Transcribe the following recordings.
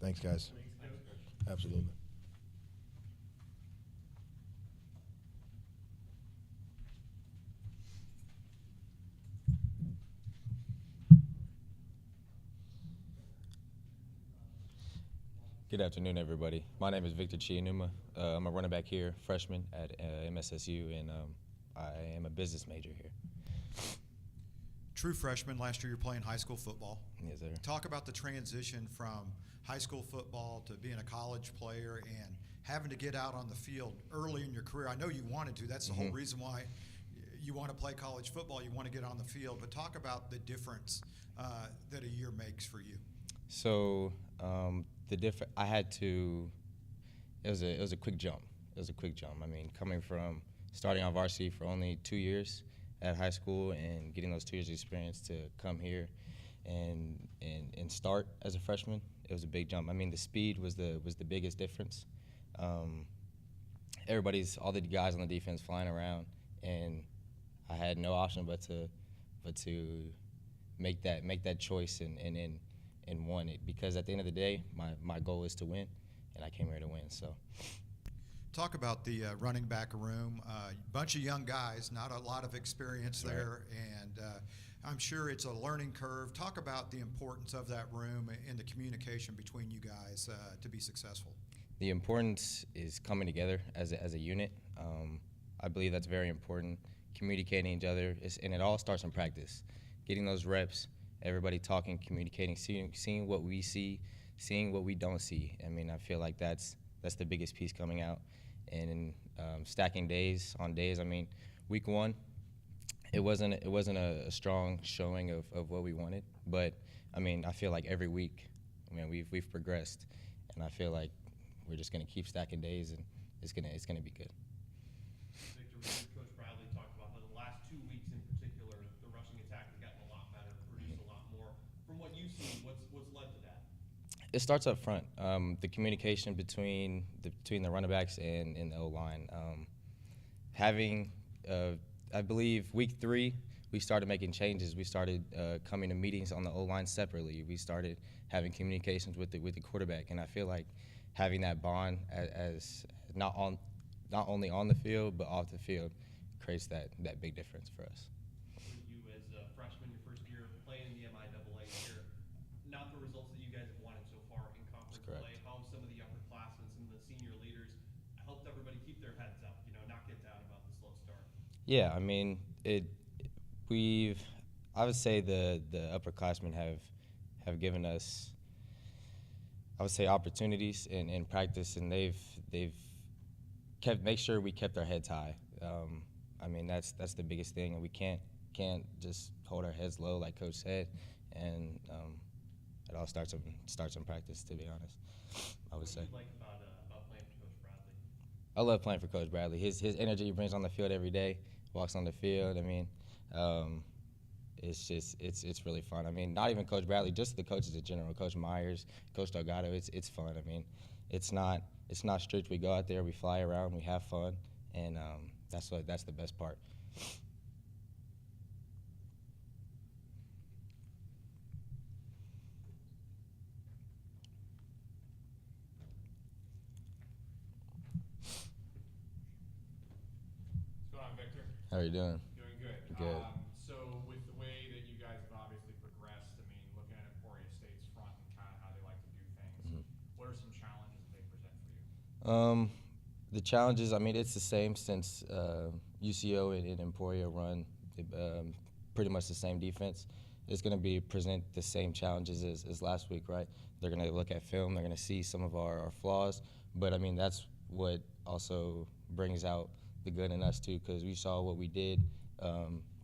Thanks, guys. Thanks, Coach. Absolutely. Good afternoon, everybody. My name is Victor Chianuma. I'm a running back here, freshman at MSSU, and I am a business major here. True freshman. Last year you were playing high school football. Yes, sir. Talk about the transition from high school football to being a college player and having to get out on the field early in your career. I know you wanted to. That's the whole reason why you want to play college football. You want to get on the field. But talk about the difference that a year makes for you. So I had to. It was a quick jump. It was a quick jump. I mean, coming from starting on varsity for only 2 years at high school and getting those 2 years of experience to come here and start as a freshman, it was a big jump. I mean, the speed was the biggest difference. All the guys on the defense flying around, and I had no option but to make that choice and won it, because at the end of the day, my goal is to win, and I came here to win. So. Talk about the running back room. Bunch of young guys, not a lot of experience there, and I'm sure it's a learning curve. Talk about the importance of that room and the communication between you guys to be successful. The importance is coming together as a unit. I believe that's very important. Communicating each other, and it all starts in practice. Getting those reps, everybody talking, communicating, seeing what we see, seeing what we don't see. I mean, I feel like that's the biggest piece coming out. And stacking days on days. I mean, week 1, it wasn't a strong showing of what we wanted. But I mean, I feel like every week, I mean, we've progressed, and I feel like we're just gonna keep stacking days, and it's gonna be good. Victor, we heard Coach Bradley talk about how the last 2 weeks in particular, the rushing attack has gotten a lot better, produced a lot more. From what you've seen, what's led to that? It starts up front. The communication between the running backs and the O-line. I believe week 3, we started making changes. We started coming to meetings on the O-line separately. We started having communications with the quarterback, and I feel like having that bond as not only on the field but off the field creates that big difference for us. With you as a freshman, your first year playing in the MIAA here, not the results that you guys have wanted so far in conference play. How have some of the upperclassmen, some of the senior leaders helped everybody keep their heads up, not get down about the slow start? Yeah, I mean, I would say the upperclassmen have given us, I would say, opportunities in practice, and they've make sure we kept our heads high. I mean, that's the biggest thing, and we can't just hold our heads low, like Coach said, and it all starts in practice, to be honest. I would say. What do you like about playing for Coach Bradley? I love playing for Coach Bradley. His energy he brings on the field every day, walks on the field. I mean, it's really fun. I mean, not even Coach Bradley, just the coaches in general. Coach Myers, Coach Delgado. It's fun. I mean, it's not strict. We go out there, we fly around, we have fun, and that's the best part. What's going on, Victor? How are you doing? Doing good. Good. So with the way that you guys have obviously progressed, I mean, looking at Emporia State's front and kind of how they like to do things, what are some challenges that they present for you? The challenges, I mean, it's the same since UCO and Emporia run pretty much the same defense. It's going to present the same challenges as last week, right? They're going to look at film. They're going to see some of our flaws. But, I mean, that's what also brings out the good in us, too, because we saw what we did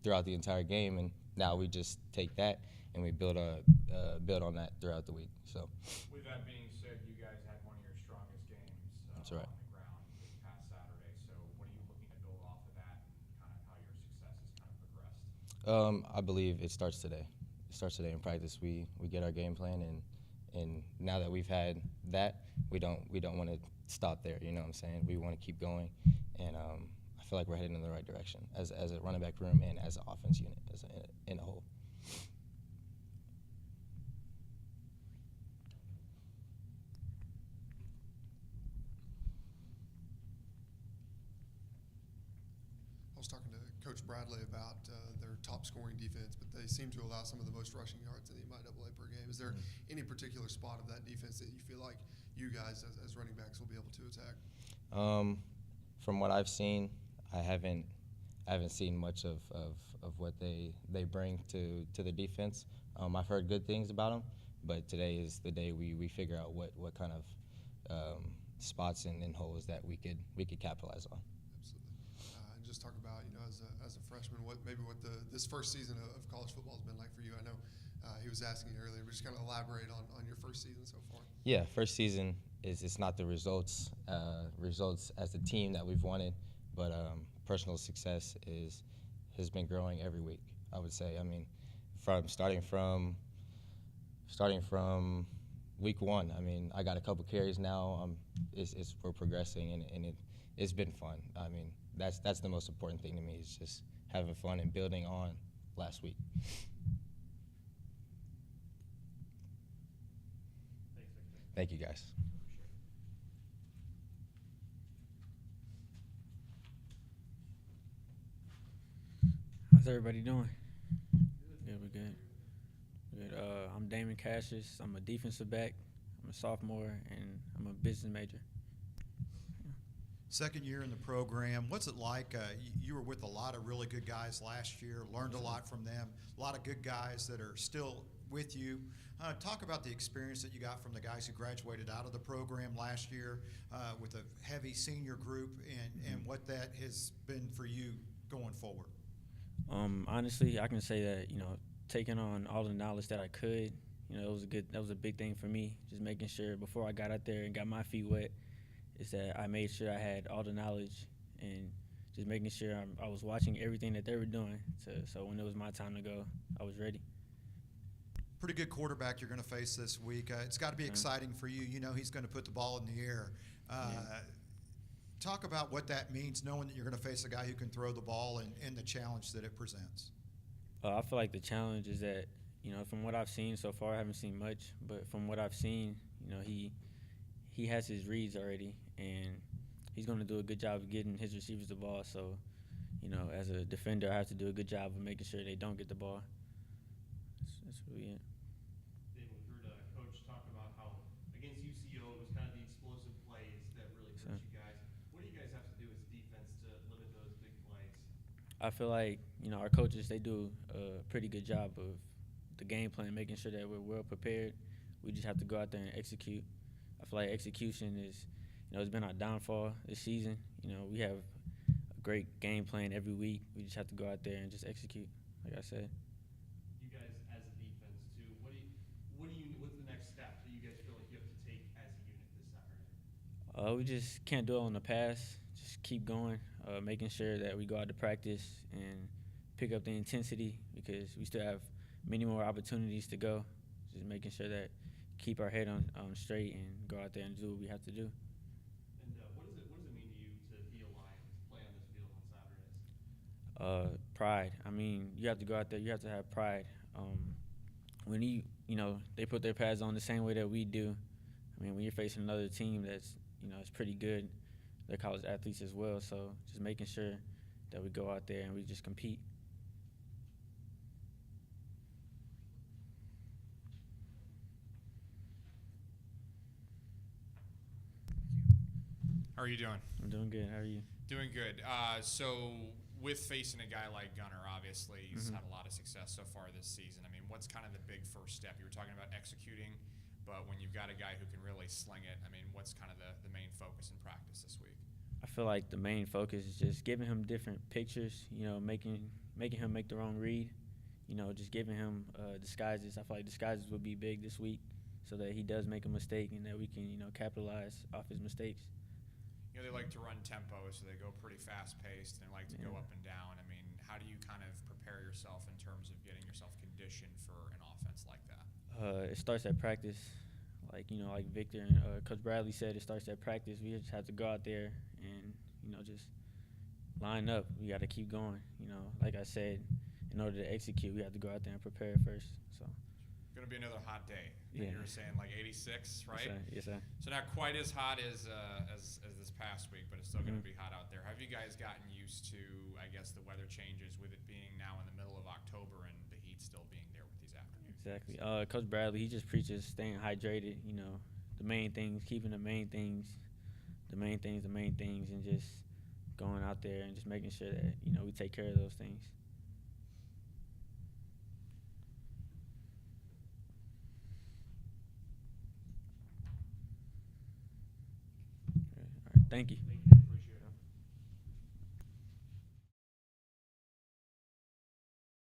throughout the entire game, and now we just take that and we build on that throughout the week. So. With that being said, you guys had one of your strongest games That's right. on the ground this past Saturday. So what are you looking to build off of that and kind of how your success has kind of progressed? I believe it starts today. It starts today in practice. We get our game plan, and now that we've had that, we don't want to stop there. You know what I'm saying? We want to keep going, and I feel like we're heading in the right direction as a running back room and as an offense unit in a whole. I was talking to Coach Bradley about their top scoring defense, but they seem to allow some of the most rushing yards in the MIAA per game. Is there any particular spot of that defense that you feel like you guys as running backs will be able to attack? From what I've seen, I haven't seen much of what they bring to the defense. I've heard good things about them, but today is the day we figure out what kind of spots and holes that we could capitalize on. Absolutely. And just talk about, as a freshman, what this first season of college football has been like for you. I know he was asking you earlier, but just kind of elaborate on your first season so far. Yeah, first season it's not the results as a team that we've wanted, but personal success has been growing every week, I would say. I mean, starting from week one. I mean, I got a couple carries now. We're progressing, and it's been fun. I mean, that's the most important thing to me, is just having fun and building on last week. Thank you, guys. How's everybody doing? Good, we're good. Good. I'm Damon Cassius. I'm a defensive back. I'm a sophomore, and I'm a business major. Second year in the program, what's it like? You were with a lot of really good guys last year, learned a lot from them, a lot of good guys that are still with you. Talk about the experience that you got from the guys who graduated out of the program last year with a heavy senior group, and what that has been for you going forward. Honestly, I can say that, taking on all the knowledge that I could, that was a big thing for me. Just making sure before I got out there and got my feet wet, is that I made sure I had all the knowledge, and just making sure I was watching everything that they were doing. So when it was my time to go, I was ready. Pretty good quarterback you're going to face this week. It's got to be exciting for you. You know he's going to put the ball in the air. Talk about what that means, knowing that you're going to face a guy who can throw the ball, and the challenge that it presents. I feel like the challenge is that, from what I've seen so far, I haven't seen much, but from what I've seen, he has his reads already, and he's going to do a good job of getting his receivers the ball. So, as a defender, I have to do a good job of making sure they don't get the ball. That's really it. David, we heard Coach talk about how against UCO it was kind of the explosive plays that really hurt you guys. What do you guys have to do as defense to limit those big plays? I feel like, our coaches, they do a pretty good job of the game plan, making sure that we're well prepared. We just have to go out there and execute. I feel like execution is, it's been our downfall this season. We have a great game plan every week. We just have to go out there and just execute, like I said. You guys, as a defense too, what's the next step that you guys feel like you have to take as a unit this Saturday? We just can't dwell on the past. Just keep going, making sure that we go out to practice and pick up the intensity, because we still have many more opportunities to go. Just making sure that keep our head on straight and go out there and do what we have to do. And what does it mean to you to be a Lion, to play on this field on Saturdays? Pride. I mean, you have to go out there. You have to have pride. When they put their pads on the same way that we do. I mean, when you're facing another team that's, it's pretty good, they're college athletes as well. So just making sure that we go out there and we just compete. How are you doing? I'm doing good. How are you? Doing good. So with facing a guy like Gunner, obviously, he's had a lot of success so far this season. I mean, what's kind of the big first step? You were talking about executing, but when you've got a guy who can really sling it, I mean, what's kind of the main focus in practice this week? I feel like the main focus is just giving him different pictures, making him make the wrong read, just giving him disguises. I feel like disguises would be big this week, so that he does make a mistake and that we can, capitalize off his mistakes. They like to run tempo, so they go pretty fast-paced, and they like to go up and down. I mean, how do you kind of prepare yourself in terms of getting yourself conditioned for an offense like that? It starts at practice. Like Victor and Coach Bradley said, it starts at practice. We just have to go out there and, just line up. We got to keep going. Like I said, in order to execute, we have to go out there and prepare first. So. going to be another hot day. Yeah. You were saying like 86, right? Yes, sir. So not quite as hot as this past week, but it's still going to Mhm. be hot out there. Have you guys gotten used to, I guess, the weather changes with it being now in the middle of October and the heat still being there with these afternoons? Exactly. Coach Bradley, he just preaches staying hydrated. You know, the main things, keeping the main things, and just going out there and just making sure that we take care of those things. All right. Thank you.